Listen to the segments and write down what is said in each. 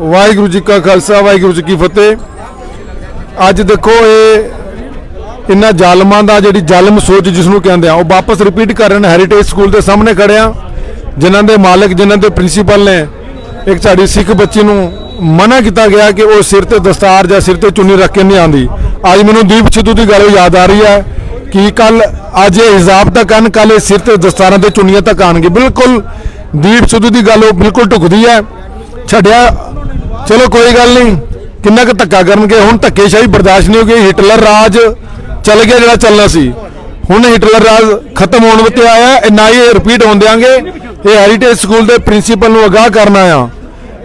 वाहिगुरू जी का खालसा वाहिगुरू जी की फतेह। अज देखो ये इन्ना जालमां दा जिहड़ी जालम सोच जिसनों कहंदे आ, वो वापस रिपीट कर रहे हैं। हैरीटेज स्कूल के सामने खड़े आ, जिन्हां दे मालिक जिन्हां दे प्रिंसीपल ने एक साड़ी सिख बच्ची नूं मना किया गया कि वो सिर ते दस्तार या सिर ते चुन्नी रख के नहीं आती। अज मैनूं दीप सिद्धू की गल याद आ रही है कि कल अज ये हिजाब तक आन, कल ये सिर ते दस्तारां ते चुन्नियां तक आएंगे। बिल्कुल दीप सिद्धू की गल बिल्कुल ढुकदी है। छड्या चलो कोई गल नहीं, किन्ना क धक्का करनगे। हुण धक्केशाही बर्दाश्त नहीं होगी। हिटलर राज चल गया जिहड़ा चलना सी, हुण हिटलर राज खत्म होने ते आया, ना ही रिपीट होण देंगे। ये हैरीटेज स्कूल के प्रिंसीपल नूं अगाह करना आ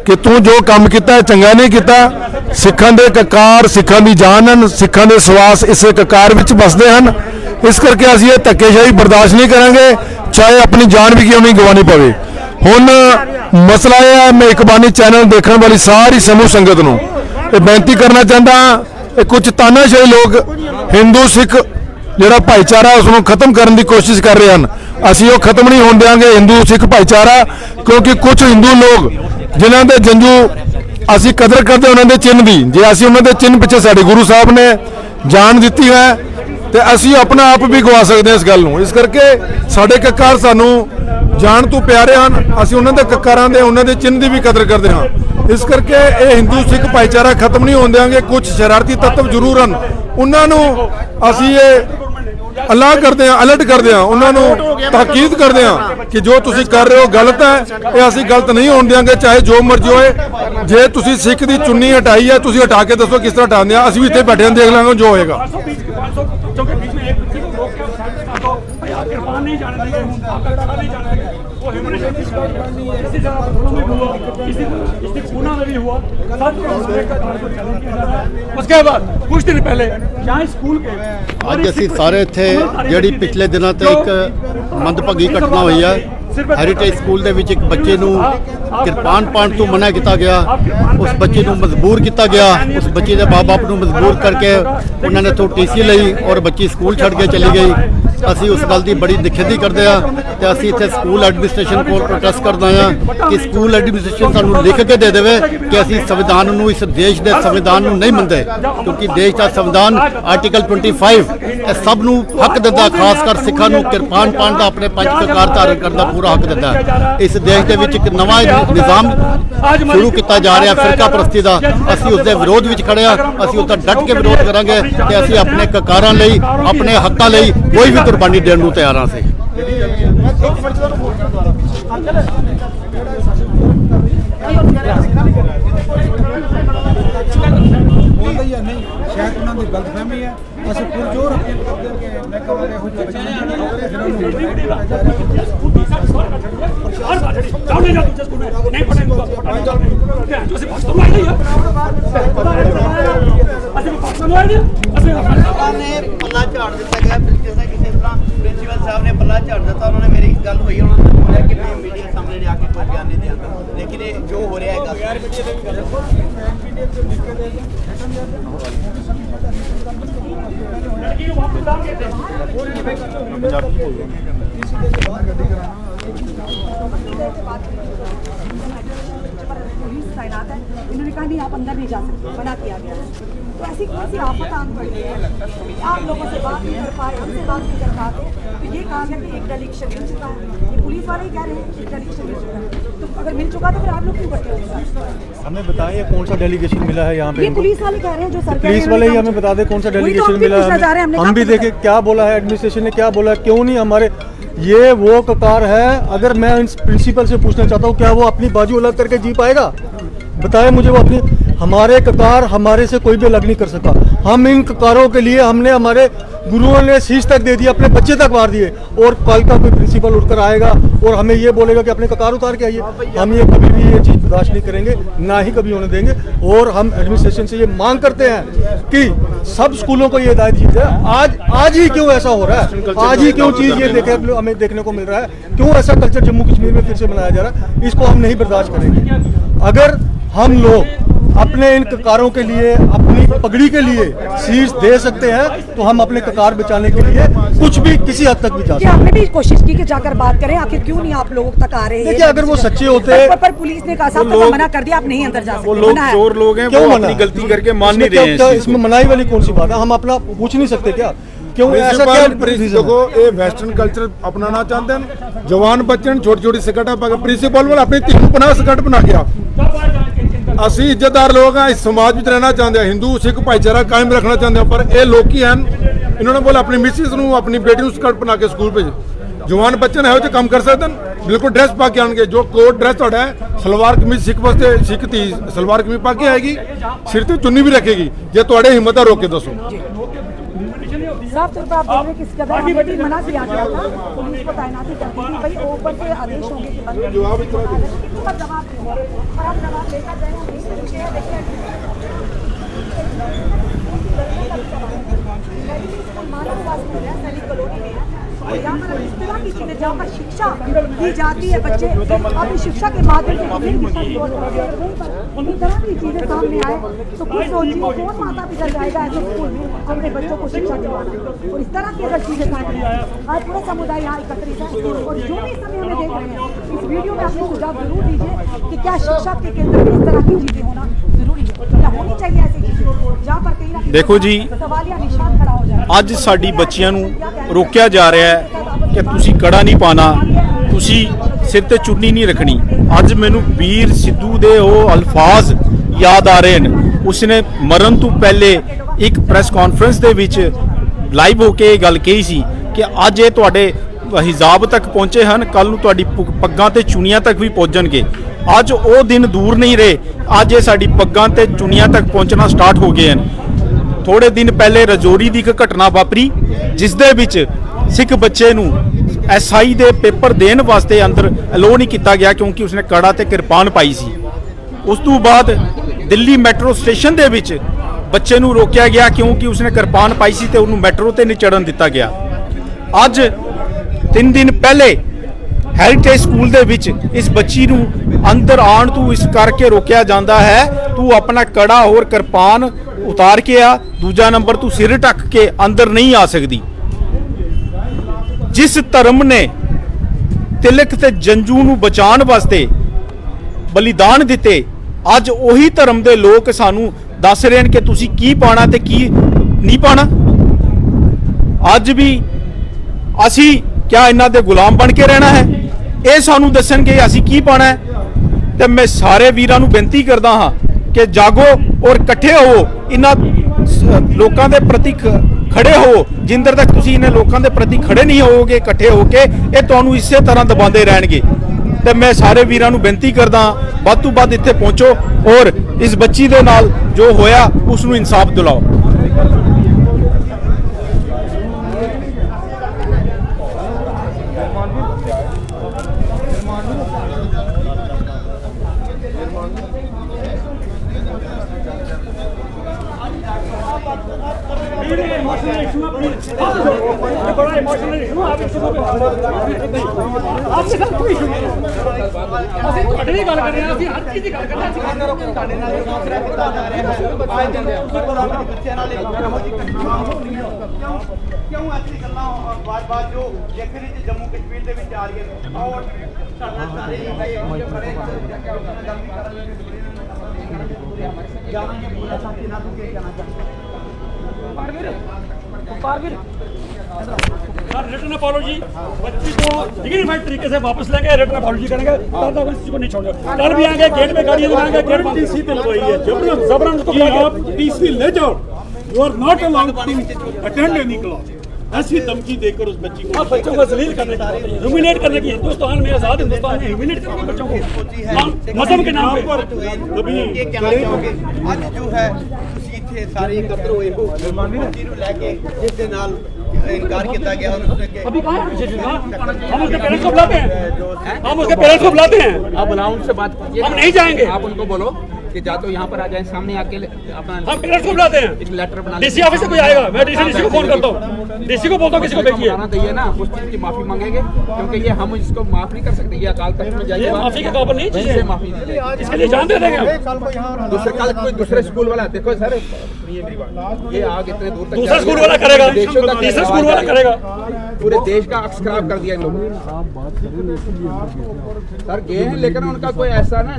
कि तू जो काम किया चंगा नहीं किया। सिखां दे ककार सिखां दी जान हन, सिखां दे सवास इस ककार विच बसदे हन। इस करके असीं ये धक्केशाही बर्दाश्त नहीं करांगे, चाहे अपनी जान भी क्यों नहीं गवानी पवे। हुण मसला यह है, मैं इकबानी चैनल देखने वाली सारी समूह संगत नूं ये बेनती करना चाहता हाँ, कुछ तानाशाही लोग हिंदू सिख जिहड़ा भाईचारा उसनूं खत्म करने की कोशिश कर रहे हैं। असीं वो खत्म नहीं होण देंगे हिंदू सिख भाईचारा, क्योंकि कुछ हिंदू लोग जिन्हां दे जंजू असीं कदर करते उन्हां दे चिन्ह दी, जे असीं उन्हां दे चिन्ह पिछे साडे गुरु साहब ने जान दी है तो असीं अपना आप भी गवा सकते हैं इस गल नूं। इस करके साडे ककार सानूं जान तो प्यारे हैं, असीं उन्हां दे ककारां दे उन्हां दे चिन्ह दी भी कदर करते हैं। इस करके ये हिंदू सिख भाईचारा खत्म नहीं होण देंगे। कुछ शरारती तत्व जरूर हैं, उन्हां नूं असीं ये अलाह करते हैं, अलर्ट करते हैं, उन्होंने ताकीद करते हैं कि जो तुसी कर रहे हो गलत है, ये असीं गलत नहीं होण देंगे चाहे जो मर्जी होए। जे तुसी सिख की चुन्नी हटाई है, तुसी हटा के दसो किस तरह हटाते हैं, असीं भी इत्थे बैठे देख लांगे जो होएगा। उसके बाद कुछ दिन पहले स्कूल के ਅੱਜ ਅਸੀਂ ਸਾਰੇ ਇੱਥੇ ਜਿਹੜੀ ਪਿਛਲੇ ਦਿਨਾਂ ਤੋਂ ਇੱਕ ਮੰਦਭਾਗੀ ਘਟਨਾ ਹੋਈ ਹੈ। ਹੈਰੀਟੇਜ ਸਕੂਲ ਦੇ ਵਿੱਚ ਇੱਕ ਬੱਚੇ ਨੂੰ ਕਿਰਪਾਨ ਪਾਉਣ ਤੋਂ ਮਨਾ ਕੀਤਾ ਗਿਆ। ਉਸ ਬੱਚੇ ਨੂੰ ਮਜਬੂਰ ਕੀਤਾ ਗਿਆ, ਉਸ ਬੱਚੇ ਦੇ ਮਾਪੇ ਨੂੰ ਮਜਬੂਰ ਕਰਕੇ ਉਹਨਾਂ ਨੇ ਤੋਂ ਟੀਸੀ ਲਈ ਔਰ ਬੱਚੀ ਸਕੂਲ ਛੱਡ ਕੇ ਚਲੀ ਗਈ। ਅਸੀਂ ਉਸ ਗੱਲ ਦੀ ਬੜੀ ਨਿਖੇਧੀ ਕਰਦੇ ਹਾਂ ਤੇ ਅਸੀਂ ਇੱਥੇ ਸਕੂਲ ਐਡਮਿਨਿਸਟ੍ਰੇਸ਼ਨ ਕੋਲ ਪ੍ਰੋਟੈਸਟ ਕਰਦੇ ਹਾਂ ਕਿ ਸਕੂਲ ਐਡਮਿਨਿਸਟ੍ਰੇਸ਼ਨ ਸਾਨੂੰ ਲਿਖ ਕੇ ਦੇ ਦੇਵੇ ਕਿ ਅਸੀਂ ਸੰਵਿਧਾਨ ਨੂੰ, ਇਸ ਦੇਸ਼ ਦੇ ਸੰਵਿਧਾਨ ਨੂੰ ਨਹੀਂ ਮੰਨਦੇ, ਕਿਉਂਕਿ ਦੇਸ਼ ਦਾ ਸੰਵਿਧਾਨ ਆਰਟੀਕਲ 25 ਇਹ ਸਭ ਨੂੰ ਹੱਕ ਦਿੰਦਾ, ਖਾਸ ਕਰ ਸਿੱਖਾਂ ਨੂੰ ਕਿਰਪਾਨ ਪਾਉਣ ਦਾ, ਆਪਣੇ ਪੰਜ ਕਕਾਰ ਧਾਰਨ ਕਰਨ ਦਾ ਪੂਰਾ ਹੱਕ ਦਿੰਦਾ ਹੈ। ਇਸ ਦੇਸ਼ ਦੇ ਵਿੱਚ ਇੱਕ ਨਵਾਂ ਨਿਜ਼ਾਮ ਸ਼ੁਰੂ ਕੀਤਾ ਜਾ ਰਿਹਾ ਫਿਰਕਾ ਪ੍ਰਸਤੀ ਦਾ, ਅਸੀਂ ਉਸ ਦੇ ਵਿਰੋਧ ਵਿੱਚ ਖੜੇ ਹਾਂ। ਅਸੀਂ ਉਹਦਾ ਡਟ ਕੇ ਵਿਰੋਧ ਕਰਾਂਗੇ ਤੇ ਅਸੀਂ ਆਪਣੇ ਕਕਾਰਾਂ ਲਈ, ਆਪਣੇ ਹੱਕਾਂ ਲਈ ਕੋਈ ਵੀ ਕੁਰਬਾਨੀ ਦੇਣ ਨੂੰ ਤਿਆਰ ਹਾਂ। ਅਸੀਂ शायद उन्होंने गलतफहमी है, असं पुरजोर अपील करते हैं कि मैं कहांगे हो जो बच्चे पल्ला झाड़ दिता गया। किसी तरह प्रिंसीपल साहब ने पल्ला झाड़ दिता, उन्होंने मेरी गल हुई, उन्होंने बोला कि मैं मीडिया सामने आके कोई बयान नहीं देंगे, लेकिन ये जो हो रहा है तैनात है, इन्होंने कहा नहीं आप अंदर नहीं जा सकते, मना किया गया है। तो ऐसी कौन सी आफत आन पड़ी है, आप लोगों से बात नहीं कर पाए, हमसे बात नहीं कर पाते। तो ये कहा गया कि एक डेलीगेशन मिल चुका है, ये पुलिस वाले ही कह रहे हैं कि डेलीगेशन मिल चुका है। तो अगर मिल चुका तो फिर आप लोग क्यों बैठे हो? हमें बताइए कौन सा डेलीगेशन मिला है यहाँ पे? ये पुलिस वाले कह रहे हैं, जो सरकार पुलिस वाले ही हमें बता दे कौन सा डेलीगेशन मिला है। हम भी देखे क्या बोला है एडमिनिस्ट्रेशन ने, क्या बोला है, क्यों नहीं हमारे ये वो ककार है। अगर मैं इन प्रिंसिपल से पूछना चाहता हूँ क्या वो अपनी बाजू अलग करके जी पाएगा? बताए मुझे वो अपनी, हमारे ककार हमारे से कोई भी अलग नहीं कर सका। हम इन ककारों के लिए हमने हमारे गुरुओं ने शीश तक दे दिया, अपने बच्चे तक मार दिए, और कल का कोई प्रिंसिपल उठकर आएगा और हमें ये बोलेगा कि अपने ककार उतार के आइए। हम ये कभी भी ये चीज़ बर्दाश्त नहीं करेंगे, ना ही कभी होने देंगे। और हम एडमिनिस्ट्रेशन से ये मांग करते हैं कि सब स्कूलों को ये हिदायत दी जाए। आज ही क्यों ऐसा हो रहा है, आज ही क्यों चीज़ ये हमें देखने को मिल रहा है, क्यों ऐसा कल्चर जम्मू कश्मीर में फिर से मनाया जा रहा है, इसको हम नहीं बर्दाश्त करेंगे। अगर हम लोग अपने इन ककारों के लिए, अपनी पगड़ी के लिए शीश दे सकते हैं, तो हम अपने ककार बचाने के लिए कुछ भी किसी हद तक भी जा सकते हैं। हमने भी कोशिश की कि जाकर बात करें, आखिर क्यों नहीं आप लोगों तक आ रहे हैं। देखिए, अगर वो सच्चे होते, पर पुलिस ने कहा साहब तक मना कर दिया, आप नहीं अंदर जा सकते। वो लोग चोर लोग हैं, वो अपनी गलती करके मान नहीं रहे हैं। इसमें मनाही वाली कौन सी बात है? हम अपना पूछ नहीं सकते क्या? क्यों ऐसा क्या रीजन देखो ये वेस्टर्न कल्चर अपनाना चाहते हैं, जवान बच्चे छोटी छोटी सिकटा पा के प्रिंसिपल वाला अपनी 350 सिकट बना के ਅਸੀਂ ਇੱਜ਼ਤਦਾਰ ਲੋਕ ਆ, ਇਸ ਸਮਾਜ ਵਿੱਚ ਰਹਿਣਾ ਚਾਹੁੰਦੇ ਆ, ਹਿੰਦੂ ਸਿੱਖ ਭਾਈਚਾਰਾ ਕਾਇਮ ਰੱਖਣਾ ਚਾਹੁੰਦੇ ਆ, ਪਰ ਇਹ ਲੋਕੀ ਹਨ ਇਹਨਾਂ ਨੇ ਬੋਲ ਆਪਣੀ ਮਿਸਿਸ ਨੂੰ ਆਪਣੀ ਬੇਟੀ ਨੂੰ ਸਕਰਟ ਬਣਾ ਕੇ ਸਕੂਲ ਭੇਜ। ਜਵਾਨ ਬੱਚੇ ਨੇ ਇਹੋ ਜਿਹੇ ਕੰਮ ਕਰ ਸਕਦੇ ਹਨ, ਬਿਲਕੁਲ ਡਰੈਸ ਪਾ ਕੇ ਆਣਗੇ। ਜੋ ਕੋਟ ਡਰੈਸ ਤੁਹਾਡਾ ਹੈ, ਸਲਵਾਰ ਕਮੀਜ਼ ਸਿੱਖ ਵਾਸਤੇ ਸਿੱਖ ਧੀ ਸਲਵਾਰ ਕਮੀਜ਼ ਪਾ ਕੇ ਆਏਗੀ, ਸਿਰ ਤੇ ਚੁੰਨੀ ਵੀ ਰੱਖੇਗੀ। ਜੇ ਤੁਹਾਡੇ ਹਿੰਮਤ ਆ ਰੋਕ ਕੇ ਦੱਸੋ। साफ तौर पर आप बोल रहे किस कदर हमें भी मना किया गया था, पुलिस को तैनाती कर दी थी, भाई ऊपर से आदेश होंगे कि बंद जवाब जवाब देंगे और आप जवाब लेकर जाए यहाँ पर इस तरह की चीजें जहाँ पर शिक्षा दी जाती है, बच्चे अपनी शिक्षा के माध्यम से इस तरह की चीजें सामने आए तो कुछ सोचिए कौन माता पिता जाएगा ऐसे स्कूल में अपने बच्चों को शिक्षा दिलाना। और इस तरह की अगर चीजें सामने आए, आज पूरा समुदाय यहाँ एकत्रित है और जो भी समय हमें देख रहे हैं, इस वीडियो में अपने सुझाव जरूर दीजिए कि क्या शिक्षा के केंद्र में इस तरह की चीजें होना जरूरी है, क्या होनी चाहिए ऐसी चीजें जहाँ पर कहीं ना कहीं देखो जी, सवालिया निशान खड़ा हो जाए। ਅੱਜ ਸਾਡੀ ਬੱਚਿਆਂ ਨੂੰ ਰੋਕਿਆ ਜਾ ਰਿਹਾ ਹੈ ਕਿ ਤੁਸੀਂ ਕੜਾ ਨਹੀਂ ਪਾਣਾ, ਤੁਸੀਂ ਸਿਰ ਤੇ ਚੁੰਨੀ ਨਹੀਂ ਰੱਖਣੀ। ਅੱਜ ਮੈਨੂੰ ਵੀਰ ਸਿੱਧੂ ਦੇ ਉਹ ਅਲਫਾਜ਼ ਯਾਦ ਆ ਰਹੇ ਨੇ। ਉਸਨੇ ਮਰਨ ਤੋਂ ਪਹਿਲੇ ਇੱਕ ਪ੍ਰੈਸ ਕਾਨਫਰੰਸ ਦੇ ਵਿੱਚ ਲਾਈਵ ਹੋ ਕੇ ਇਹ ਗੱਲ ਕਹੀ ਸੀ ਕਿ ਅੱਜ ਇਹ ਤੁਹਾਡੇ ਹਿਜਾਬ ਤੱਕ ਪਹੁੰਚੇ ਹਨ, ਕੱਲ ਨੂੰ ਤੁਹਾਡੀ ਪੱਗਾਂ ਤੇ ਚੁੰਨੀਆਂ ਤੱਕ ਵੀ ਪਹੁੰਚਣਗੇ। ਅੱਜ ਉਹ ਦਿਨ ਦੂਰ ਨਹੀਂ ਰਹੇ, ਅੱਜ ਇਹ ਸਾਡੀ ਪੱਗਾਂ ਤੇ ਚੁੰਨੀਆਂ ਤੱਕ ਪਹੁੰਚਣਾ ਸਟਾਰਟ ਹੋ ਗਏ ਹਨ। ਥੋੜੇ ਦਿਨ ਪਹਿਲੇ ਰਜੌਰੀ ਦੀ ਇੱਕ ਘਟਨਾ ਵਾਪਰੀ ਜਿਸ ਦੇ ਵਿੱਚ ਸਿੱਖ ਬੱਚੇ ਨੂੰ SI ਦੇ ਪੇਪਰ ਦੇਣ ਵਾਸਤੇ ਅੰਦਰ ਅਲੋ ਨਹੀਂ ਕੀਤਾ ਗਿਆ ਕਿਉਂਕਿ ਉਸਨੇ ਕੜਾ ਤੇ ਕਿਰਪਾਨ ਪਾਈ ਸੀ। ਉਸ ਤੋਂ ਬਾਅਦ ਦਿੱਲੀ ਮੈਟਰੋ ਸਟੇਸ਼ਨ ਦੇ ਵਿੱਚ ਬੱਚੇ ਨੂੰ ਰੋਕਿਆ ਗਿਆ ਕਿਉਂਕਿ ਉਸਨੇ ਕਿਰਪਾਨ ਪਾਈ ਸੀ ਤੇ ਉਹਨੂੰ ਮੈਟਰੋ ਤੇ ਨਹੀਂ ਚੜਨ ਦਿੱਤਾ ਗਿਆ। ਅੱਜ 3 ਦਿਨ ਪਹਿਲੇ ਹੈਰੀਟੇਜ ਸਕੂਲ ਦੇ ਵਿੱਚ ਇਸ ਬੱਚੀ ਨੂੰ ਅੰਦਰ ਆਉਣ ਤੋਂ ਇਸ ਕਰਕੇ ਰੋਕਿਆ ਜਾਂਦਾ ਹੈ, ਤੂੰ ਆਪਣਾ ਕੜਾ ਹੋਰ ਕਿਰਪਾਨ ਉਤਾਰ ਕੇ ਆ, ਦੂਜਾ ਨੰਬਰ ਤੂੰ ਸਿਰ ਢੱਕ ਕੇ ਅੰਦਰ ਨਹੀਂ ਆ ਸਕਦੀ। ਜਿਸ ਧਰਮ ਨੇ ਤਿਲਕ ਤੇ ਜੰਜੂ ਨੂੰ ਬਚਾਉਣ ਵਾਸਤੇ ਬਲੀਦਾਨ ਦਿੱਤੇ, ਅੱਜ ਉਹੀ ਧਰਮ ਦੇ ਲੋਕ ਸਾਨੂੰ ਦੱਸ ਰਹੇ ਨੇ ਕਿ ਤੁਸੀਂ ਕੀ ਪਾਣਾ ਤੇ ਕੀ ਨਹੀਂ ਪਾਣਾ। ਅੱਜ ਵੀ ਅਸੀਂ ਕਿਆ ਇਹਨਾਂ ਦੇ ਗੁਲਾਮ ਬਣ ਕੇ ਰਹਿਣਾ ਹੈ? ਇਹ ਸਾਨੂੰ ਦੱਸਣਗੇ ਅਸੀਂ ਕੀ ਪਾਣਾ ਹੈ। ਤੇ ਮੈਂ ਸਾਰੇ ਵੀਰਾਂ ਨੂੰ ਬੇਨਤੀ ਕਰਦਾ ਹਾਂ ਕਿ ਜਾਗੋ ਔਰ ਇਕੱਠੇ ਹੋ, ਇਹਨਾਂ ਲੋਕਾਂ ਦੇ ਪ੍ਰਤੀ ਖੜੇ ਹੋ। ਜਿੰਦਰ ਤੱਕ ਤੁਸੀਂ ਇਹਨਾਂ ਲੋਕਾਂ ਦੇ ਪ੍ਰਤੀ ਖੜੇ ਨਹੀਂ ਹੋਵੋਗੇ ਇਕੱਠੇ ਹੋ ਕੇ, ਇਹ ਤੁਹਾਨੂੰ ਇਸੇ ਤਰ੍ਹਾਂ ਦਬਾਉਂਦੇ ਰਹਿਣਗੇ। ਤੇ ਮੈਂ ਸਾਰੇ ਵੀਰਾਂ ਨੂੰ ਬੇਨਤੀ ਕਰਦਾ ਵੱਧ ਤੋਂ ਵੱਧ ਇੱਥੇ ਪਹੁੰਚੋ ਔਰ ਇਸ ਬੱਚੀ ਦੇ ਨਾਲ ਜੋ ਹੋਇਆ ਉਸ ਨੂੰ ਇਨਸਾਫ ਦਿਲਾਓ। क्यों ऐसी गल्लां बार-बार जो देख रही जम्मू कश्मीर ਦੇ ਵਿੱਚ ਆ ਰਹੀ ਹੈ और ਸਾਰੇ खड़े रिटर्न अपॉलॉजी बच्ची को डिग्निफाइड तरीके से वापस लेंगे, रिटर्न अपॉलॉजी करेंगे, तब तक किसी को नहीं छोड़ेंगे। कल भी आएंगे, गेट पे गाड़ियां लगाएंगे, गेट पर टीसी पे लगवाई है जबरन उसको आप टीसी ले जाओ। You are not allowed to attend any class. ऐसी धमकी देकर उस बच्ची को आप बच्चों को जलील करने की, ह्यूमिलेट करने की, हिंदुस्तान में आजाद हिंदुस्तान में ह्यूमिलेट करने बच्चों को मजहब के नाम पर कभी ये कहना चाहोगे आज जो है ਤੁਸੀਂ ਇੱਥੇ ਸਾਰੇ ਇਕੱਤਰ ਹੋਏ ਹੋ ਬੱਚੀ ਨੂੰ ਲੈ ਕੇ ਜਿਸ ਦੇ ਨਾਲ इनकार किया गया अभी कहाँ है? हम उसके पेरेंट्स को बुलाते हैं, हम उसके पेरेंट्स को बुलाते हैं। आप बुलाओ, उनसे बात कीजिए। हम नहीं जाएंगे। आप उनको बोलो कि जा तो यहाँ पर आ जाए सामने आके अपना हम पेरेंट्स को बुलाते हैं, एक लेटर बना डीसी ऑफिस से कोई आएगा, मैं डीसी को फोन करता हूँ, डीसी को बोलता हूँ किसी को भेजिए। बनाना चाहिए ना, उस चीज की माफी मांगेंगे क्योंकि ये हम इसको माफ नहीं कर सकते। ये अकाल तख्त में जाइए, ये माफी के काबिल नहीं वहीं से माफी दीजिए। इसके लिए जान दे देंगे हम। दूसरे कल कोई दूसरे स्कूल वाला देखो सर, ये मेरी बात, ये आग इतने दूर तक दूसरा स्कूल वाला करेगा, देशों तक तीसरा स्कूल वाला करेगा। पूरे देश का अक्स खराब कर दिया इन लोगों ने। सर गए हैं लेकिन उनका कोई ऐसा ना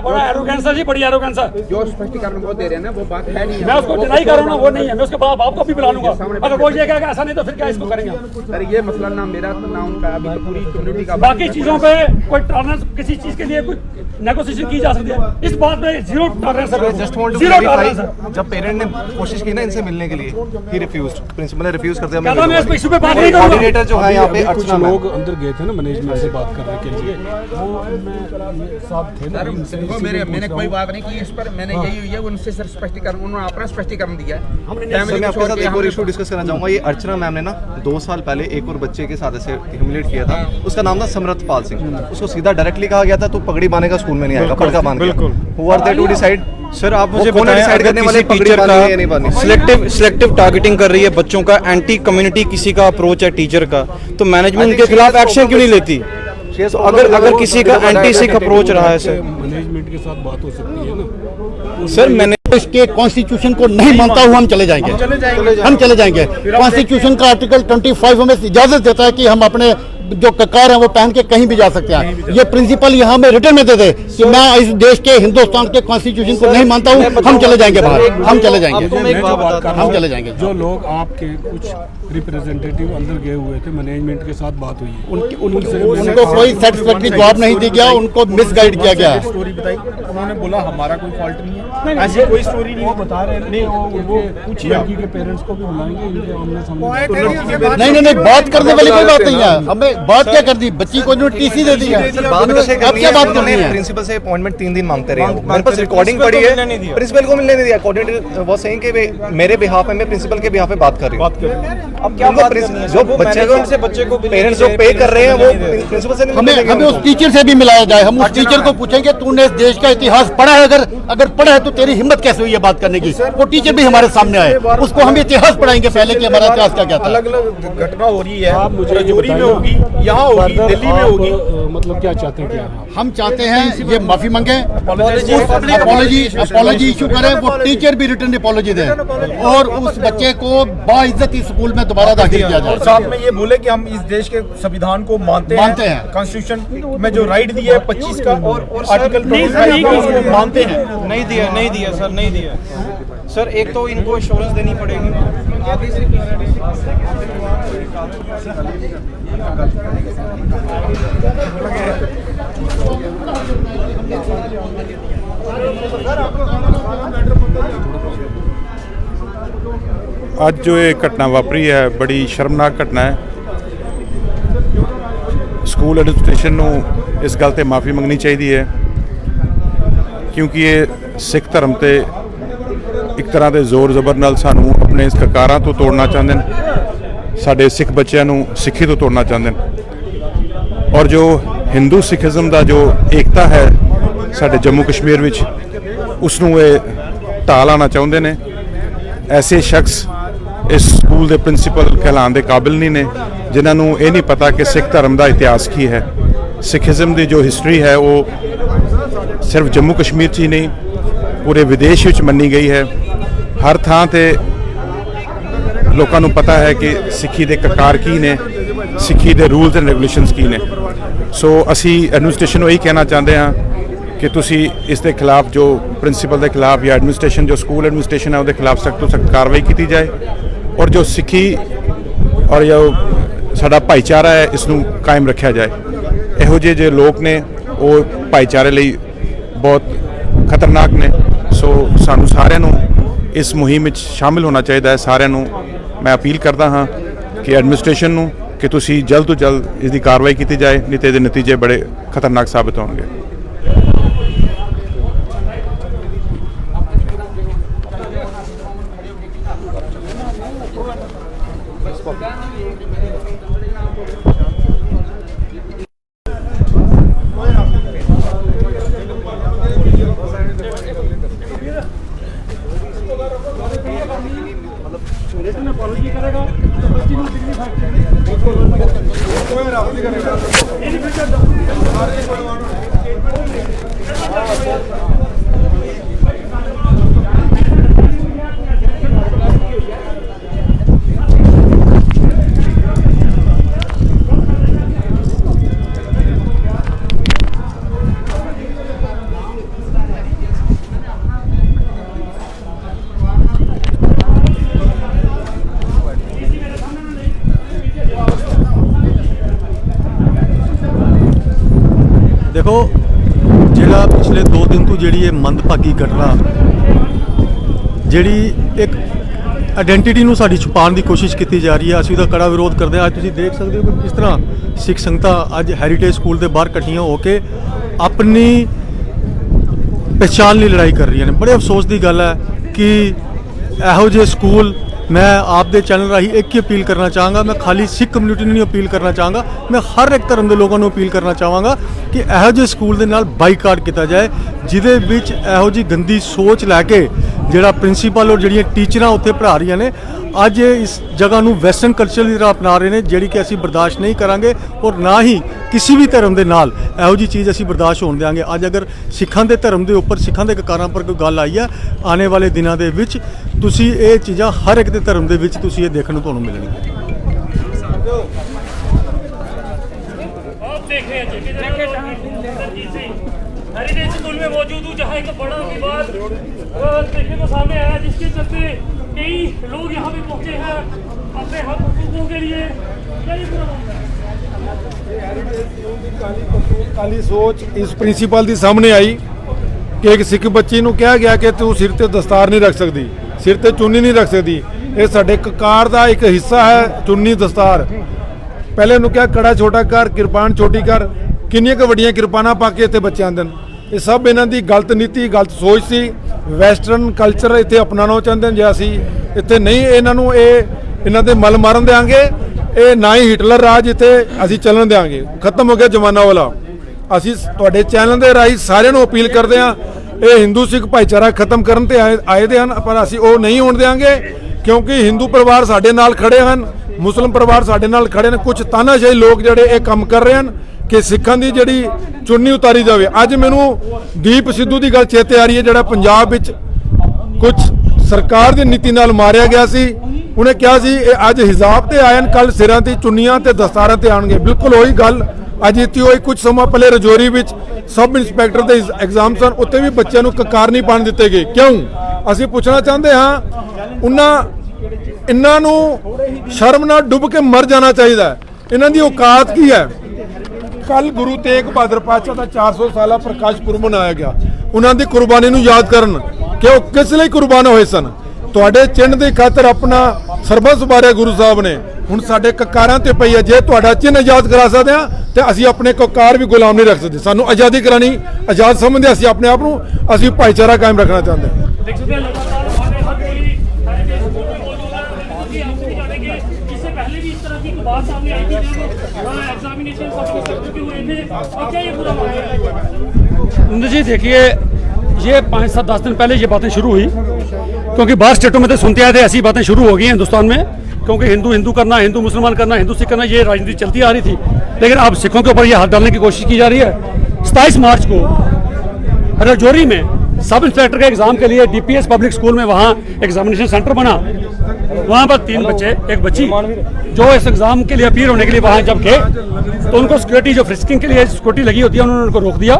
बड़ा एरोगेंस है जी, बड़ी एरोगेंस है। जो स्पष्टीकरण वो दे रहे हैं ना वो बात है नहीं। मैं उसको डिनाई कर रहा हूँ ना, वो नहीं है, मैं उसके बाप को भी बुला लूंगा। अगर वो ये कहेगा ऐसा नहीं तो फिर क्या इसको करेंगे। सर ये मसला ना मेरा ना उनका, अभी तो पूरी कम्युनिटी का। बाकी चीजों पे कोई टॉलरेंस, किसी चीज के लिए कोई नेगोशिएशन की जा सकती है, इस बात में जीरो टॉलरेंस है, just want to zero tolerance है। क्लैरिफाई, जब पेरेंट ने कोशिश की ना इनसे मिलने के लिए, ही रिफ्यूज्ड, प्रिंसिपल ने रिफ्यूज कर दिया। कहता मैं इस इशू पे बात नहीं करूंगा। कोऑर्डिनेटर जो है यहाँ पे कुछ अर्चना मैम, लोग अंदर गए थे ना मैनेजमेंट से बात करने के लिए, वो उनमें साथ थे ना। मैंने कोई बात नहीं की इस पर, मैंने यही है उनसे सर स्पष्टीकरण, उन्होंने अपना स्पष्टीकरण दिया है। सर मैं आपके साथ एक और इशू डिस्कस करना चाहूंगा। ये अर्चना मैम ने ना 2 साल पहले एक और बच्चे के साथ ऐसे ह्यूमिलेट किया था, उसका नाम था समृत पाल सिंह। उसको सीधा डायरेक्टली कहा गया था तू पगड़ी बांधेगा, स्कूल में नहीं आएगा, पगड़ा बांध के। Who are they to decide? Sir आप मुझे बताएं, डिसाइड करने वाले टीचर का सिलेक्टिव टारगेटिंग कर रही है बच्चों का, एंटी कम्युनिटी किसी का अप्रोच है टीचर का, तो मैनेजमेंट के खिलाफ एक्शन क्यों नहीं लेती? तो अगर किसी का एंटी सिख अप्रोच रहा है सर, मैनेजमेंट के साथ बात हो सकती है ना। सर मैंने इसके कॉन्स्टिट्यूशन को नहीं मानता हुआ हम चले जाएंगे, हम चले जाएंगे। कॉन्स्टिट्यूशन का आर्टिकल 25 हमें इजाजत देता है कि हम अपने जो ककार हैं वो पहन के कहीं भी जा सकते हैं। ये प्रिंसिपल यहाँ में रिटर्न में दे दे कि मैं इस देश के हिंदुस्तान के कॉन्स्टिट्यूशन को नहीं मानता हूँ, हम चले जाएंगे बाहर, हम चले जाएंगे, हम चले जाएंगे। जो लोग आपके कुछ रिप्रेजेंटेटिव अंदर गए हुए थे, मैनेजमेंट के साथ बात हुई है, उनको कोई सेटिस्फैक्टरी जवाब नहीं दिया गया, उनको मिसगाइड किया गया। स्टोरी बताई, उन्होंने बोला हमारा कोई फॉल्ट नहीं है, ऐसी कोई स्टोरी नहीं। वो बता रहे हैं वो कुछ लड़की के पेरेंट्स को भी बुलाएंगे, इनके आमने सामने। नहीं, बात करने वाली कोई बात नहीं है। हमें बात क्या कर दी, बच्ची को टीसी दे दिया, अब क्या बात करनी है? प्रिंसिपल से अपॉइंटमेंट 3 दिन मांगते रहे। मेरे पास रिकॉर्डिंग पड़ी है, प्रिंसिपल को मिलने नहीं दिया। कोऑर्डिनेटर वो सेइंग कि मेरे बिहाफ में, मैं प्रिंसिपल के बिहाफ में बात कर रही हूँ। अब क्या बात, जो बच्चे को पेरेंट्स जो पे कर रहे हैं वो प्रिंसिपल से हमें उस टीचर से भी मिलाया जाए। हम उस टीचर को पूछेंगे तूने इस देश का इतिहास पढ़ा है? अगर पढ़ा है तो तेरी हिम्मत कैसे हुई है बात करने की? वो टीचर भी हमारे सामने आए, उसको हम इतिहास पढ़ाएंगे पहले कि हमारा इतिहास क्या था। अलग अलग घटना हो रही है, रजौरी में होगी, यहाँ होगी, दिल्ली में होगी। मतलब क्या चाहते हैं? क्या हम चाहते हैं ये माफी मांगे, अपॉलॉजी इशू करें, वो टीचर भी रिटर्न अपॉलॉजी दें और उस बच्चे को बाइज्जत इस स्कूल में दोबारा दाखिल किया जाए। और साथ में ये बोले कि हम इस देश के संविधान को मानते हैं, कॉन्स्टिट्यूशन में जो राइट दिया है 25 का और आर्टिकल 25 मानते हैं। नहीं दिया सर, नहीं दिया सर। एक तो इनको एश्योरेंस देनी पड़ेगी। ਅੱਜ ਜੋ ਇਹ ਘਟਨਾ ਵਾਪਰੀ ਹੈ ਬੜੀ ਸ਼ਰਮਨਾਕ ਘਟਨਾ ਹੈ। ਸਕੂਲ ਐਡਮਿਨਿਸਟ੍ਰੇਸ਼ਨ ਨੂੰ ਇਸ ਗੱਲ ਤੇ ਮਾਫੀ ਮੰਗਣੀ ਚਾਹੀਦੀ ਹੈ ਕਿਉਂਕਿ ਇਹ ਸਿੱਖ ਧਰਮ ਤੇ ਇੱਕ ਤਰ੍ਹਾਂ ਦੇ ਜ਼ੋਰ ਜ਼ਬਰ ਨਾਲ ਸਾਨੂੰ ਆਪਣੇ ਸਰਕਾਰਾਂ ਤੋਂ ਤੋੜਨਾ ਚਾਹੁੰਦੇ ਨੇ, ਸਾਡੇ ਸਿੱਖ ਬੱਚਿਆਂ ਨੂੰ ਸਿੱਖੀ ਤੋਂ ਤੋੜਨਾ ਚਾਹੁੰਦੇ ਨੇ। ਔਰ ਜੋ ਹਿੰਦੂ ਸਿੱਖੀਜ਼ਮ ਦਾ ਜੋ ਏਕਤਾ ਹੈ ਸਾਡੇ ਜੰਮੂ ਕਸ਼ਮੀਰ ਵਿੱਚ, ਉਸ ਨੂੰ ਇਹ ਢਾਹ ਲਾਉਣਾ ਚਾਹੁੰਦੇ ਨੇ। ਐਸੇ ਸ਼ਖਸ ਇਸ ਸਕੂਲ ਦੇ ਪ੍ਰਿੰਸੀਪਲ ਕਹਿਲਾਉਣ ਦੇ ਕਾਬਿਲ ਨਹੀਂ ਨੇ, ਜਿਨ੍ਹਾਂ ਨੂੰ ਇਹ ਨਹੀਂ ਪਤਾ ਕਿ ਸਿੱਖ ਧਰਮ ਦਾ ਇਤਿਹਾਸ ਕੀ ਹੈ। ਸਿੱਖੀਜ਼ਮ ਦੀ ਜੋ ਹਿਸਟਰੀ ਹੈ ਉਹ ਸਿਰਫ ਜੰਮੂ ਕਸ਼ਮੀਰ 'ਚ ਹੀ ਨਹੀਂ ਪੂਰੇ ਵਿਦੇਸ਼ ਵਿੱਚ ਮੰਨੀ ਗਈ ਹੈ। ਹਰ ਥਾਂ ਤੇ ਲੋਕਾਂ ਨੂੰ ਪਤਾ ਹੈ ਕਿ ਸਿੱਖੀ ਦੇ ਕਕਾਰ ਕੀ ਨੇ, ਸਿੱਖੀ ਦੇ ਰੂਲਸ ਐਂਡ ਰੈਗੂਲੇਸ਼ਨਸ ਕੀ ਨੇ। ਸੋ ਅਸੀਂ ਐਡਮਿਨਿਸਟ੍ਰੇਸ਼ਨ ਨੂੰ ਇਹੀ ਕਹਿਣਾ ਚਾਹੁੰਦੇ ਹਾਂ ਕਿ ਤੁਸੀਂ ਇਸ ਦੇ ਖਿਲਾਫ, ਜੋ ਪ੍ਰਿੰਸੀਪਲ ਦੇ ਖਿਲਾਫ ਜਾਂ ਐਡਮਿਨਿਸਟ੍ਰੇਸ਼ਨ, ਜੋ ਸਕੂਲ ਐਡਮਿਨਿਸਟ੍ਰੇਸ਼ਨ ਹੈ ਉਹਦੇ ਖਿਲਾਫ ਸਖਤ ਤੋਂ ਸਖਤ ਕਾਰਵਾਈ ਕੀਤੀ ਜਾਏ ਔਰ ਜੋ ਸਿੱਖੀ ਔਰ ਜੋ ਸਾਡਾ ਭਾਈਚਾਰਾ ਹੈ ਇਸ ਨੂੰ ਕਾਇਮ ਰੱਖਿਆ ਜਾਏ। ਇਹੋ ਜਿਹੇ ਜੋ ਲੋਕ ਨੇ ਉਹ ਭਾਈਚਾਰੇ ਲਈ ਬਹੁਤ ਖਤਰਨਾਕ ਨੇ। ਸੋ ਸਾਨੂੰ ਸਾਰਿਆਂ ਨੂੰ ਇਸ ਮੁਹਿੰਮ ਵਿੱਚ ਸ਼ਾਮਿਲ ਹੋਣਾ ਚਾਹੀਦਾ ਹੈ। ਸਾਰਿਆਂ ਨੂੰ ਮੈਂ ਅਪੀਲ ਕਰਦਾ ਹਾਂ ਕਿ ਐਡਮਿਨਿਸਟ੍ਰੇਸ਼ਨ ਨੂੰ ਕਿ ਤੁਸੀਂ ਜਲਦ ਤੋਂ ਜਲਦ ਇਸ ਦੀ ਕਾਰਵਾਈ ਕੀਤੀ ਜਾਏ, ਨਹੀਂ ਤਾਂ ਇਹਦੇ ਨਤੀਜੇ ਬੜੇ ਖਤਰਨਾਕ ਸਾਬਿਤ ਹੋਣਗੇ। देखो ਜਿਹੜਾ ਪਿਛਲੇ 2 ਦਿਨ ਤੋਂ ਜਿਹੜੀ ਇਹ ਮੰਦਭਾਗੀ ਘਟਨਾ ਜਿਹੜੀ ਇੱਕ ਆਇਡੈਂਟੀਟੀ ਨੂੰ ਸਾਡੀ ਛੁਪਾਉਣ ਦੀ ਕੋਸ਼ਿਸ਼ ਕੀਤੀ ਜਾ ਰਹੀ ਹੈ, ਅਸੀਂ ਉਹਦਾ ਕੜਾ ਵਿਰੋਧ ਕਰਦੇ ਹਾਂ। ਅੱਜ ਤੁਸੀਂ ਦੇਖ ਸਕਦੇ ਹੋ ਕਿ ਕਿਸ ਤਰ੍ਹਾਂ ਸਿੱਖ ਸੰਗਤਾਂ ਅੱਜ ਹੈਰੀਟੇਜ ਸਕੂਲ ਦੇ ਬਾਹਰ ਇਕੱਠੀਆਂ ਹੋ ਕੇ ਆਪਣੀ ਪਛਾਣ ਲਈ ਲੜਾਈ ਕਰ ਰਹੀਆਂ ਨੇ। ਬੜੇ ਅਫਸੋਸ ਦੀ ਗੱਲ ਹੈ ਕਿ ਇਹੋ ਜਿਹੇ ਸਕੂਲ, मैं आपके चैनल राही एक ही अपील करना चाहूँगा, मैं खाली सिख कम्यूनिटी नहीं अपील करना चाहूँगा, मैं हर एक धर्म के लोगों को अपील करना चाहवागा कि ਇਹੋ ਜਿਹੇ ਸਕੂਲ ਦੇ ਨਾਲ ਬਾਈਕਾਟ ਕੀਤਾ ਜਾਏ ਜਿਹਦੇ ਵਿੱਚ ਇਹੋ ਜਿਹੀ ਗੰਦੀ ਸੋਚ ਲੈ ਕੇ ਜਿਹੜਾ ਪ੍ਰਿੰਸੀਪਲ ਔਰ ਜਿਹੜੀਆਂ ਟੀਚਰਾਂ ਉੱਥੇ ਪੜ੍ਹਾ ਰਹੀਆਂ ਨੇ ਅੱਜ ਇਸ ਜਗ੍ਹਾ ਨੂੰ ਵੈਸਟਰਨ ਕਲਚਰ ਦੀ ਤਰ੍ਹਾਂ ਅਪਣਾ ਰਹੇ ਨੇ, ਜਿਹੜੀ ਕਿ ਅਸੀਂ ਬਰਦਾਸ਼ਤ ਨਹੀਂ ਕਰਾਂਗੇ ਔਰ ਨਾ ਹੀ ਕਿਸੇ ਵੀ ਧਰਮ ਦੇ ਨਾਲ ਇਹੋ ਜਿਹੀ ਚੀਜ਼ ਅਸੀਂ ਬਰਦਾਸ਼ਤ ਹੋਣ ਦੇਵਾਂਗੇ। ਅੱਜ ਅਗਰ ਸਿੱਖਾਂ ਦੇ ਧਰਮ ਦੇ ਉੱਪਰ, ਸਿੱਖਾਂ ਦੇ ਕਕਾਰਾਂ ਪਰ ਕੋਈ ਗੱਲ ਆਈ ਹੈ, ਆਉਣੇ ਵਾਲੇ ਦਿਨਾਂ ਦੇ ਵਿੱਚ ਤੁਸੀਂ ਇਹ ਚੀਜ਼ਾਂ ਹਰ ਇੱਕ ਦੇ ਧਰਮ ਦੇ ਵਿੱਚ ਤੁਸੀਂ ਇਹ ਦੇਖਣ ਨੂੰ ਤੁਹਾਨੂੰ ਮਿਲਣਗੀਆਂ। हेरिटेज स्कूल में मौजूद हूँ जहाँ एक बड़ा विवाद देखने को सामने आया, जिसके चलते कई लोग यहाँ पे पहुँचे हैं अपने हक हकूकों के लिए। ਕਾਲੀ ਸੋਚ ਇਸ ਪ੍ਰਿੰਸੀਪਲ ਦੀ ਸਾਹਮਣੇ ਆਈ ਕਿ ਇੱਕ ਸਿੱਖ ਬੱਚੀ ਨੂੰ ਕਿਹਾ ਗਿਆ ਕਿ ਤੂੰ ਸਿਰ ਤੇ ਦਸਤਾਰ ਨਹੀਂ ਰੱਖ ਸਕਦੀ, ਸਿਰ ਤੇ ਚੁੰਨੀ ਨਹੀਂ ਰੱਖ ਸਕਦੀ। ਇਹ ਸਾਡੇ ਕਕਾਰ ਦਾ ਇੱਕ ਹਿੱਸਾ ਹੈ ਚੁੰਨੀ ਦਸਤਾਰ। ਪਹਿਲੇ ਉਹਨੂੰ ਕਿਹਾ ਕੜਾ ਛੋਟਾ ਕਰ, ਕਿਰਪਾਨ ਛੋਟੀ ਕਰ, ਕਿੰਨੀਆਂ ਕੁ ਵੱਡੀਆਂ ਕਿਰਪਾਨਾਂ ਪਾ ਕੇ ਇੱਥੇ ਬੱਚੇ ਆਉਂਦੇ ਨੇ। ਇਹ ਸਭ ਇਹਨਾਂ ਦੀ ਗਲਤ ਨੀਤੀ, ਗਲਤ ਸੋਚ ਸੀ। ਵੈਸਟਰਨ ਕਲਚਰ ਇੱਥੇ ਅਪਣਾਉਣਾ ਚਾਹੁੰਦੇ ਨੇ, ਜੇ ਅਸੀਂ ਇੱਥੇ ਨਹੀਂ ਇਹਨਾਂ ਨੂੰ ਇਹਨਾਂ ਦੇ ਮਲ ਮਾਰਨ ਦੇਵਾਂਗੇ, ਇਹ ਨਾ ਹੀ ਹਿਟਲਰ ਰਾਜ ਇੱਥੇ ਅਸੀਂ ਚੱਲਣ ਦੇਵਾਂਗੇ। ਖਤਮ ਹੋ ਗਿਆ ਜ਼ਮਾਨਾ ਵਾਲਾ। ਅਸੀਂ ਤੁਹਾਡੇ ਚੈਨਲ ਦੇ ਰਾਹੀਂ ਸਾਰਿਆਂ ਨੂੰ ਅਪੀਲ ਕਰਦੇ ਹਾਂ, ਇਹ ਹਿੰਦੂ ਸਿੱਖ ਭਾਈਚਾਰਾ ਖਤਮ ਕਰਨ ਤੇ ਆਏ ਦੇ ਹਨ, ਪਰ ਅਸੀਂ ਉਹ ਨਹੀਂ ਹੋਣ ਦੇਵਾਂਗੇ ਕਿਉਂਕਿ ਹਿੰਦੂ ਪਰਿਵਾਰ ਸਾਡੇ ਨਾਲ ਖੜੇ ਹਨ, ਮੁਸਲਿਮ ਪਰਿਵਾਰ ਸਾਡੇ ਨਾਲ ਖੜੇ ਨੇ। ਕੁਝ ਤਾਨਾਸ਼ਾਹੀ ਲੋਕ ਜਿਹੜੇ ਇਹ ਕੰਮ ਕਰ ਰਹੇ ਹਨ ਕਿ ਸਿੱਖਾਂ ਦੀ ਜਿਹੜੀ ਚੁੰਨੀ ਉਤਾਰੀ ਜਾਵੇ। ਅੱਜ ਮੈਨੂੰ ਦੀਪ ਸਿੱਧੂ ਦੀ ਗੱਲ ਚੇਤੇ ਆ ਰਹੀ ਹੈ, ਜਿਹੜਾ ਪੰਜਾਬ ਵਿੱਚ ਕੁਝ ਸਰਕਾਰ ਦੀ ਨੀਤੀ ਨਾਲ ਮਾਰਿਆ ਗਿਆ ਸੀ। ਉਹਨੇ ਕਿਹਾ ਸੀ ਇਹ ਅੱਜ ਹਿਜਾਬ ਤੇ ਆਏ ਹਨ, ਕੱਲ ਸਿਰਾਂ ਤੇ ਚੁੰਨੀਆਂ ਤੇ ਦਸਤਾਰਾਂ ਤੇ ਆਣਗੇ। ਬਿਲਕੁਲ ਉਹੀ ਗੱਲ ਅੱਜ ਇੱਥੇ ਹੋਈ। ਕੁਝ ਸਮਾਂ ਪਹਿਲੇ ਰਜੌਰੀ ਵਿੱਚ ਸਬ ਇੰਸਪੈਕਟਰ ਦੇ ਐਗਜ਼ਾਮ ਸਨ, ਉੱਥੇ ਵੀ ਬੱਚਿਆਂ ਨੂੰ ਕਕਾਰ ਨਹੀਂ ਪਾਣ ਦਿੱਤੇ ਗਏ। ਕਿਉਂ? ਅਸੀਂ ਪੁੱਛਣਾ ਚਾਹੁੰਦੇ ਹਾਂ, ਇਹਨਾਂ ਨੂੰ ਸ਼ਰਮ ਨਾਲ ਡੁੱਬ ਕੇ ਮਰ ਜਾਣਾ ਚਾਹੀਦਾ ਹੈ। ਇਹਨਾਂ ਦੀ ਔਕਾਤ ਕੀ ਹੈ? ਕੱਲ ਗੁਰੂ ਤੇਗ ਬਹਾਦਰ ਪਾਤਸ਼ਾਹ ਦਾ 400 ਸਾਲਾ ਪ੍ਰਕਾਸ਼ ਪੁਰਬ ਮਨਾਇਆ ਗਿਆ। ਉਹਨਾਂ ਦੀ ਕੁਰਬਾਨੀ ਨੂੰ ਯਾਦ ਕਰਨ ਕਿ ਉਹ ਕਿਸ ਲਈ ਕੁਰਬਾਨ ਹੋਏ ਸਨ। ਤੁਹਾਡੇ ਚਿੰਨ੍ਹ ਦੀ ਖਾਤਰ ਆਪਣਾ ਸਰਬਤ ਵਾਰਿਆ ਗੁਰੂ ਸਾਹਿਬ ਨੇ। ਹੁਣ ਸਾਡੇ ਕਕਾਰਾਂ ਤੇ ਪਈ ਹੈ, ਜੇ ਤੁਹਾਡਾ ਚਿੰਨ੍ਹ ਆਜ਼ਾਦ ਕਰਾ ਸਕਦੇ ਆ ਤੇ ਅਸੀਂ ਆਪਣੇ ਕਕਾਰ ਵੀ ਗੁਲਾਮ ਨਹੀਂ ਰੱਖ ਸਕਦੇ। ਸਾਨੂੰ ਆਜ਼ਾਦੀ ਕਰਾਣੀ ਆਜ਼ਾਦ ਸਮਝਦੇ, ਅਸੀਂ ਆਪਣੇ ਆਪ ਨੂੰ ਅਸੀਂ ਭਾਈਚਾਰਾ ਕਾਇਮ ਰੱਖਣਾ ਚਾਹੁੰਦੇ ਹਾਂ। जी देखिए, ये 5-7-10 दिन पहले ये बातें शुरू हुई, क्योंकि बाहर स्टेटों में तो सुनते आए थे ऐसी बातें शुरू हो गई हैं हिंदुस्तान में, क्योंकि हिंदू करना, हिंदू मुसलमान करना, हिंदू सिख करना, ये राजनीति चलती आ रही थी। लेकिन अब सिखों के ऊपर ये हाथ डालने की कोशिश की जा रही है। 27 मार्च को रजौरी में सब इंस्पेक्टर के एग्जाम के लिए DPS पब्लिक स्कूल में वहाँ एग्जामिनेशन सेंटर बना। वहाँ पर 3 बच्चे, एक बच्ची, जो इस एग्जाम के लिए अपीयर होने के लिए वहाँ जब गए तो उनको सिक्योरिटी, जो फ्रिस्किंग के लिए सिक्योरिटी लगी होती है, उन्होंने उनको रोक दिया।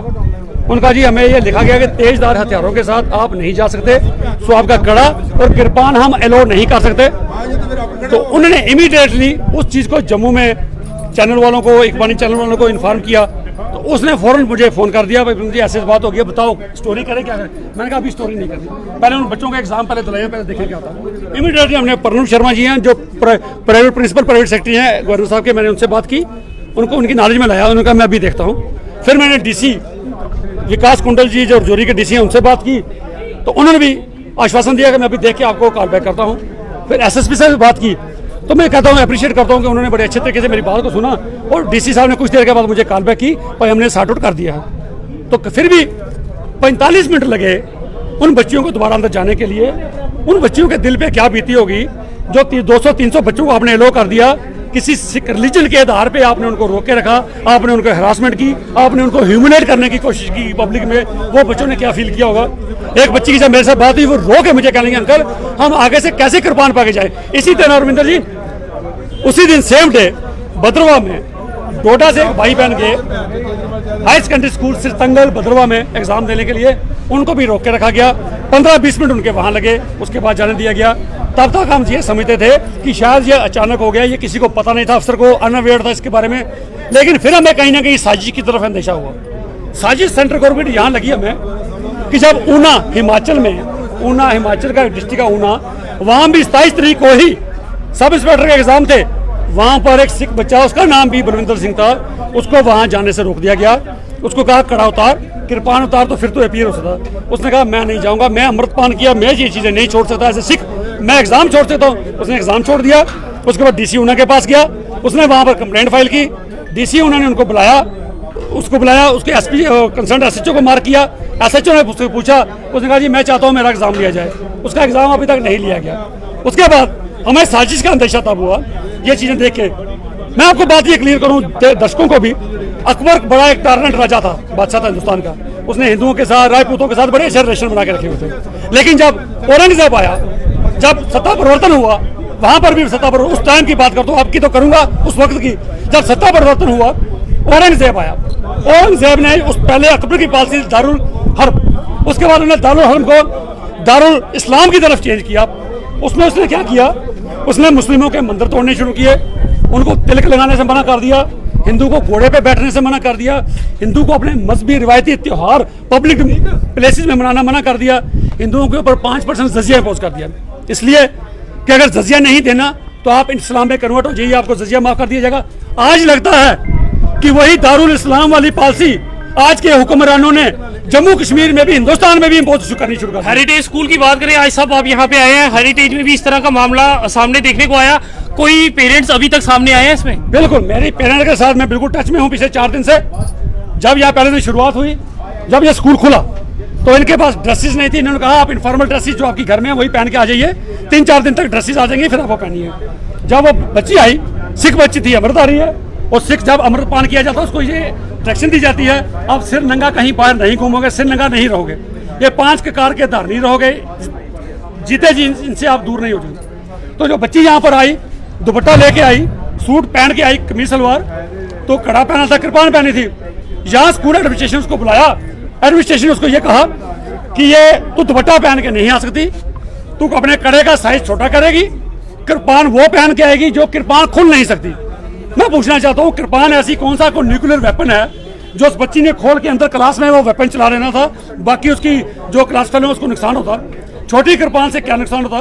उनका जी हमें ये लिखा गया कि तेजदार हथियारों के साथ आप नहीं जा सकते, सो आपका कड़ा और किरपान हम अलाउ नहीं कर सकते। तो उन्होंने इमीडिएटली उस चीज़ को जम्मू में चैनल वालों को, इकबानी चैनल वालों को इन्फॉर्म किया। तो उसने फ़ौरन मुझे फ़ोन कर दिया, भाई मुझे ऐसी बात हो गई, बताओ स्टोरी करें क्या करें। मैंने कहा अभी स्टोरी नहीं करनी, पहले उन बच्चों का एग्जाम पहले दिलाया, पहले देखें क्या होता। इमीडिएटली हमने प्रनूप शर्मा जी हैं जो प्राइवेट प्रिंसिपल प्राइवेट सेक्रेटरी हैं गवर्नर साहब के, मैंने उनसे बात की, उनको उनकी नॉलेज में लाया। उन्होंने कहा मैं अभी देखता हूँ। फिर मैंने DC विकास कुंडल जी जो रजौरी के DC हैं उनसे बात की, तो उन्होंने भी आश्वासन दिया कि मैं अभी देख के आपको कॉल बैक करता हूँ। फिर SSP से भी बात की, तो मैं कहता हूँ अप्रिशिएट करता हूँ कि उन्होंने बड़े अच्छे तरीके से मेरी बात को सुना और DC साहब ने कुछ देर के बाद मुझे कॉल बैक की, भाई हमने सॉर्ट आउट कर दिया है। तो फिर भी 45 मिनट लगे उन बच्चियों को दोबारा अंदर जाने के लिए। उन बच्चियों के दिल पे क्या बीती होगी जो 200-300 बच्चों को आपने अलो कर दिया किसी सिख रिलीजन के आधार पे आपने उनको रोक के रखा, आपने उनको हरासमेंट की, आपने उनको ह्यूमिलेट करने की कोशिश की पब्लिक में, वो बच्चों ने क्या फील किया होगा। एक बच्ची की जब मेरे साथ बात हुई, वो रो के मुझे कहेंगे अंकल हम आगे से कैसे कृपान पाके जाए। इसी तरह रविंदर जी उसी दिन सेम डे भद्रवा में डोडा से एक भाई बहन गए हायर सेकेंडरी स्कूल सिरतंगल भद्रवा में एग्जाम देने के लिए, उनको भी रोक के रखा गया। 15-20 मिनट उनके वहां लगे, उसके बाद जाने दिया गया। तब तक हम ये समझते थे कि शायद ये अचानक हो गया, ये किसी को पता नहीं था, अफसर को अनअवेयर था इसके बारे में। लेकिन फिर हमें कहीं ना कहीं साजिश की तरफ अंदेशा हुआ। साजिश सेंट्रल गवर्नमेंट यहाँ लगी हमें कि जब ऊना हिमाचल में, ऊना हिमाचल का डिस्ट्रिक्ट का ऊना, वहाँ भी 27 तारीख को ही सब इंस्पेक्टर के एग्जाम थे, वहाँ पर एक सिख बच्चा, उसका नाम भी बलविंदर सिंह था, उसको वहाँ जाने से रोक दिया गया। उसको कहा कड़ा उतार, कृपान उतार, तो फिर तो अपीयर हो सकता। उसने कहा मैं नहीं जाऊँगा, मैं अमृतपान किया, मैं ये चीज़ें नहीं छोड़ सकता ऐसे सिख, मैं एग्जाम छोड़ सकता हूँ। उसने एग्जाम छोड़ दिया। उसके बाद डीसी ऊना के पास गया, उसने वहाँ पर कंप्लेंट फाइल की। डीसी ऊना ने उनको बुलाया, उसके एसपी कंसर्न एसएचओ को मार्क किया। एसएचओ ने उससे पूछा, उसने कहा जी मैं चाहता हूँ मेरा एग्जाम लिया जाए। उसका एग्जाम अभी तक नहीं लिया गया। उसके बाद हमें साजिश का अंदेशा तब हुआ ये चीजें देख के। मैं आपको बात ये क्लियर करूं दर्शकों को भी, अकबर बड़ा एक टारनेट राजा था, बादशाह था हिंदुस्तान का। उसने हिंदुओं के साथ, राजपूतों के साथ बड़े अच्छे रिलेशन बना के रखे हुए थे। लेकिन जब औरंगजेब आया, जब सत्ता परिवर्तन हुआ, वहां पर भी सत्ता परिवर्तन, उस टाइम की बात करता हूँ, आपकी तो करूंगा उस वक्त की, जब सत्ता परिवर्तन हुआ, औरंगजेब आया। औरंगजेब ने उस पहले अकबर की पॉलिसी दारुल हर्ब, उसके बाद उन्होंने दारुल हर्ब को दारुल इस्लाम की तरफ चेंज किया। उसमें उसने क्या किया, उसने मुस्लिमों के मंदिर तोड़ने शुरू किए, उनको तिलक लगाने से मना कर दिया, हिंदू को घोड़े पे बैठने से मना कर दिया, हिंदू को अपने मजहबी रिवायती त्योहार पब्लिक प्लेसेस में मनाना मना कर दिया, हिंदुओं के ऊपर 5% जजिया इम्पोज कर दिया। इसलिए कि अगर जजिया नहीं देना तो आप इस्लाम में कन्वर्ट हो जाइए, आपको जजिया माफ कर दिया जाएगा। आज लगता है कि वही दारुल इस्लाम वाली पॉलिसी आज के हुक्मरानों ने जम्मू कश्मीर में भी, हिंदुस्तान में भी इम्पोज करनी शुरू कर। हेरिटेज स्कूल की बात करें, आज सब आप यहाँ पे आए हैं, हेरिटेज में भी इस तरह का मामला सामने देखने को आया। कोई पेरेंट्स अभी तक सामने आए हैं इसमें? बिल्कुल, मेरे पेरेंट्स के साथ मैं बिल्कुल टच में हूँ पिछले 4 दिन से। जब यहाँ पहले दिन शुरुआत हुई, जब ये स्कूल खुला तो इनके पास ड्रेसेस नहीं थी। इन्होंने कहा आप इनफॉर्मल ड्रेसेस जो आपकी घर में है वही पहन के आ जाइए, 3-4 दिन तक ड्रेसेस आ जाएंगे, फिर आप वो पहनिए। जब वो बच्ची आई, सिख बच्ची थी, अमृतधारी है, और सिख जब अमृतपान किया जाता है उसको ये डायरेक्शन दी जाती है, आप सिर नंगा कहीं बाहर नहीं घूमोगे, सिर नंगा नहीं रहोगे, ये 5 ककार के धार नहीं रहोगे, जीते जी इनसे आप दूर नहीं हो जाओगे। तो जो बच्ची यहाँ पर आई, दुपट्टा लेके आई, सूट पहन के आई, कमीज सलवार, तो कड़ा पहना था, कृपान पहनी थी। यहाँ स्कूल एडमिनिस्ट्रेशन उसको बुलाया, एडमिनिस्ट्रेशन ने उसको ये कहा कि ये तू दुपट्टा पहन के नहीं आ सकती, तू अपने कड़े का साइज छोटा करेगी, कृपान वो पहन के आएगी जो कृपान खुल नहीं सकती। मैं पूछना चाहता हूँ, कृपान ऐसी कौन सा कोई न्यूक्लियर वेपन है जो उस बच्ची ने खोल के अंदर क्लास में वो वेपन चला लेना था, बाकी उसकी जो क्लास फेलो उसको नुकसान होता, छोटी कृपान से क्या नुकसान होता।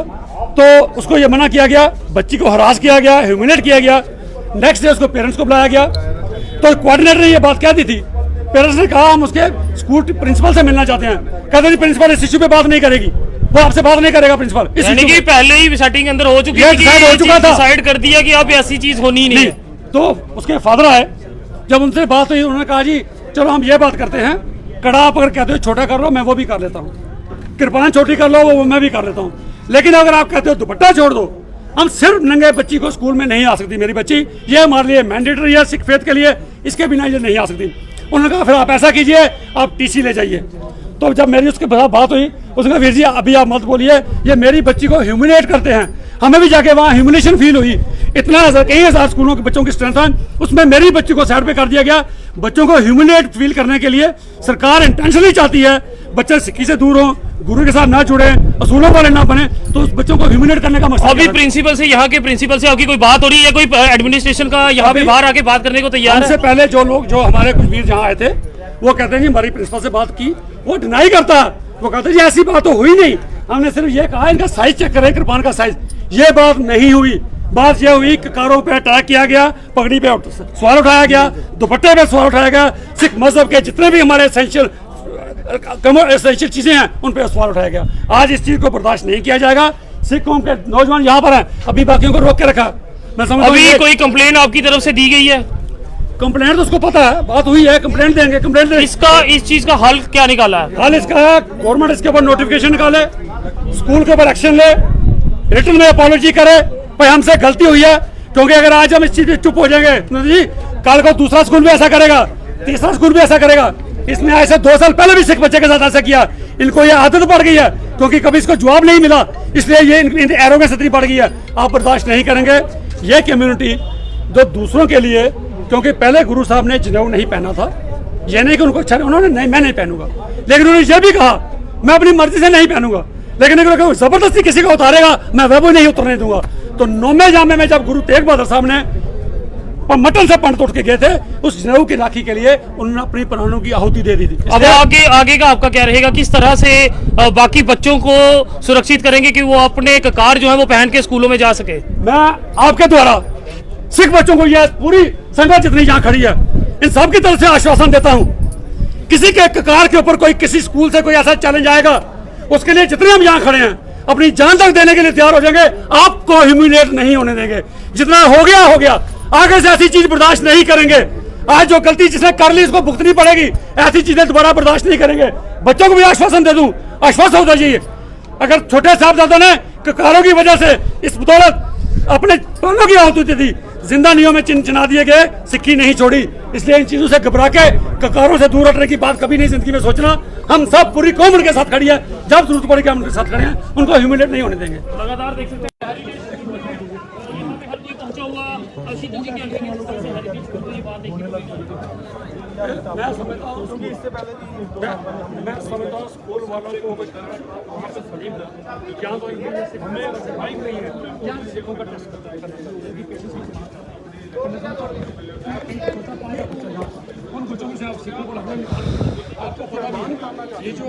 तो उसको ये मना किया गया, बच्ची को हरास किया गया, ह्यूमिलेट किया गया। नेक्स्ट डे उसको पेरेंट्स को बुलाया गया, तो कोऑर्डिनेटर ने ये बात कह दी थी। पेरेंट्स ने कहा हम उसके स्कूल प्रिंसिपल से मिलना चाहते हैं। कहते नहीं, प्रिंसिपल इस इशू पे बात नहीं करेगी, वो आपसे बात नहीं करेगा प्रिंसिपल। यानी कि पहले ही सेटिंग अंदर हो चुकी थी, हो चुका था, डिसाइड कर दिया कि अब ऐसी चीज होनी ही नहीं। तो उसके फादर आए, जब उनसे बात हुई उन्होंने कहा जी चलो हम ये बात करते हैं, कड़ा आप अगर कहते हो छोटा कर लो मैं वो भी कर लेता हूँ, कृपान छोटी कर लो वो मैं भी कर लेता हूँ, लेकिन अगर आप कहते हो दुपट्टा छोड़ दो, हम सिर्फ नंगे बच्ची को स्कूल में नहीं आ सकती मेरी बच्ची, ये हमारे लिए मैंडेटरी है सिख फेथ के लिए, इसके बिना ये नहीं आ सकती। उन्होंने कहा फिर आप ऐसा कीजिए, आप टीसी ले जाइए। तो जब मेरी उसके साथ बात हुई, उसने कहा वीर जी अभी आप मत बोलिए, ये मेरी बच्ची को ह्यूमिलेट करते हैं। हमें भी जाके वहाँ ह्यूमिलेशन फील हुई। इतना कई हज़ार स्कूलों के बच्चों की स्ट्रेंथ है, उसमें मेरी बच्ची को साइड पे कर दिया गया। बच्चों को ह्यूमिलेट फील करने के लिए सरकार इंटेंशनली चाहती है बच्चे सिक्की से दूर हों, गुरु के साथ ना जुड़े, असूलों वाले ना बने, तो उस बच्चों को ह्यूमिलेट करने का मकसद। अभी प्रिंसिपल से, यहाँ के प्रिंसिपल से आपकी कोई बात हो रही है? कोई एडमिनिस्ट्रेशन का यहाँ पे बाहर आके बात करने को तैयार है? हमसे पहले जो लोग, जो हमारे कुछ वीर जहाँ आए थे, वो कहते हैं जी हमारी प्रिंसिपल से बात की, वो डिनाई करता है, वो कहते हैं जी ऐसी बात तो हुई नहीं, हमने सिर्फ ये कहा इनका साइज चेक करें, कृपान का साइज। ये बात नहीं हुई। बात यह हुई कि कारों पे अटैक किया गया, पगड़ी पे सवाल उठाया गया, दुपट्टे पे सवाल उठाया गया, सिख मजहब के जितने भी हमारे एसेंशियल चीजें हैं उन पे सवाल उठाया गया। आज इस चीज को बर्दाश्त नहीं किया जाएगा। सिख कौम के नौजवान यहाँ पर हैं, अभी बाकियों को रोक के रखा। मैं समझता हूं अभी कोई कंप्लेन आपकी तरफ से दी गई है? कंप्लेंट तो उसको पता है, बात हुई है, कंप्लेंट देंगे, कंप्लेंट देंगे। इस चीज का हल क्या निकाला है? हल इसका है गवर्नमेंट इसके ऊपर नोटिफिकेशन निकाले, स्कूल के ऊपर एक्शन ले, रिटर्न में अपॉलॉजी करे, भाई हमसे गलती हुई है, क्योंकि अगर आज हम इस चीज पे चुप हो जाएंगे तो जी कल को दूसरा स्कूल भी ऐसा करेगा, तीसरा स्कूल भी ऐसा करेगा। इसने ऐसे 2 साल पहले भी सिख बच्चे के साथ ऐसा किया। इनको ये आदत पड़ गई है क्योंकि कभी इसको जवाब नहीं मिला, इसलिए ये इन एरोगेंस इतनी पड़ गई है। आप बर्दाश्त नहीं करेंगे। ये कम्युनिटी जो दूसरों के लिए, क्योंकि पहले गुरु साहब ने जनेऊ नहीं पहना था, ये नहीं कि उनको अच्छा, उन्होंने नहीं मैं नहीं पहनूंगा, लेकिन उन्होंने ये भी कहा मैं अपनी मर्जी से नहीं पहनूंगा, लेकिन अगर जबरदस्ती किसी को उतारेगा मैं वह भी नहीं उतरने दूंगा। तो 9वें जामे में जब गुरु तेग बहादुर साहब ने मटन से पंड तोड़ के गए थे, उस जनेऊ की राखी के लिए उन्होंने अपनी प्राणों की आहुति दे दी थी। अब आगे का आपका क्या रहेगा? किस तरह से बाकी बच्चों को सुरक्षित करेंगे कि वो अपने ककार जो है वो पहन के स्कूलों में जा सके? मैं आपके द्वारा सिख बच्चों को यह पूरी संगत जितनी यहाँ खड़ी है इन सब की तरफ से आश्वासन देता हूँ, किसी के ककार के ऊपर कोई किसी स्कूल से कोई ऐसा चैलेंज आएगा, उसके लिए जितने हम यहाँ खड़े हैं अपनी जान तक देने के लिए तैयार हो जाएंगे। आपको ह्यूमिलेट नहीं होने देंगे। जितना हो गया, आगे से ऐसी चीज बर्दाश्त नहीं करेंगे। आज जो गलती जिसने कर ली इसको भुगतनी पड़ेगी, ऐसी चीजें दोबारा बर्दाश्त नहीं करेंगे। बच्चों को भी आश्वासन दे दूं, आश्वस्त हो जाइए। अगर छोटे साहबजादों ने ककारों की वजह से इस बदौलत अपने प्राणों की आहुति दे दी, जिंदा नियों में चिन्ह दिए गए, सिक्की नहीं छोड़ी। इसलिए इन चीजों से घबरा के ककारों से दूर हटने की बात कभी नहीं जिंदगी में सोचना। हम सब पूरी कौम उनके साथ खड़ी है, जब जरूरत पड़ेगी हम उनके साथ खड़े हैं, उनको ह्यूमिलेट नहीं होने देंगे। लगातार देख सकते हैं मैं समझता हूँ क्योंकि इससे पहले मैं समझता हूँ स्कूल वालों को क्या तो हमें सिखाई गई है क्या सिखों का टेस्ट उन बच्चों से आप सिखों को लगभग आपको पता नहीं ये जो